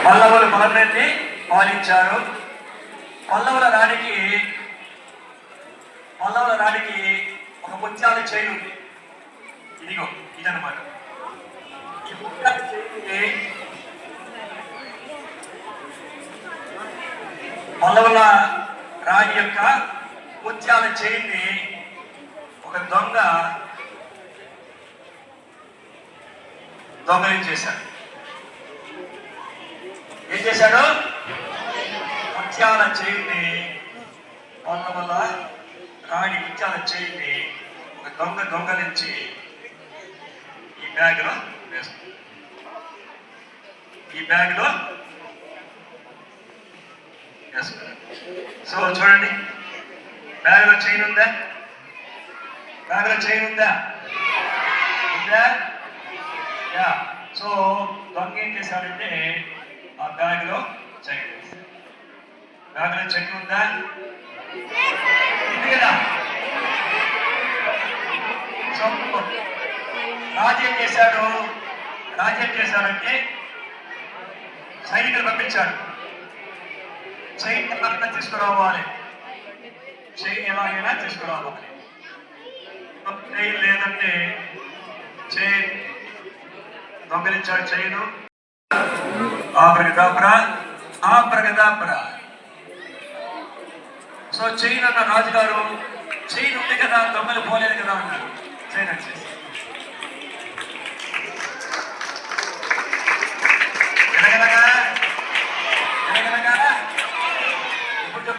పల్లవులు పలమనేని పాలించారు. పల్లవుల రాణికి ఒక ముత్యాల చైన్ ఉంది. ఇదిగో ఇదన్నమాట. ఈ ముత్యాల చైన్ పల్లవుల రాణి యొక్క ముత్యాల చైన్ని ఒక దొంగలించేశాడు. ఏం చేశాడు? ముత్యాల చైన్ని, పల్లవుల రాణి ముత్యాల చైన్ని ఒక దొంగలించి ఈ బ్యాగ్లో వేస్తుంది. ఈ బ్యాగ్లో వేసుకున్నాడు. సో చూడండి, బ్యాగ్లో చైన్ ఉందా? బ్యాగ్లో చైన్ ఉందా? యా. సో దొంగ ఏం చేశాడంటే ఆ బ్యాగ్లో చైన్ వేశాడు. బ్యాగ్లో చైన్ ఉందా? ఉంది కదా. సో రాజు ఏం చేశాడంటే సైనికులు పంపించాడు. చైన్ ఎలాగైనా తీసుకురావాలి, చైన్ ఎలాగైనా తీసుకురావాలి. చైన్ లేదంటే చైన్ దొంగలించాడు. చైను ఆప్రగదాప్రా. సో చైన్ అన్న రాజుగారు, చైన్ ఉంది కదా, దొంగలు పోలేదు కదా అన్నాడు. చైన్ వచ్చేసి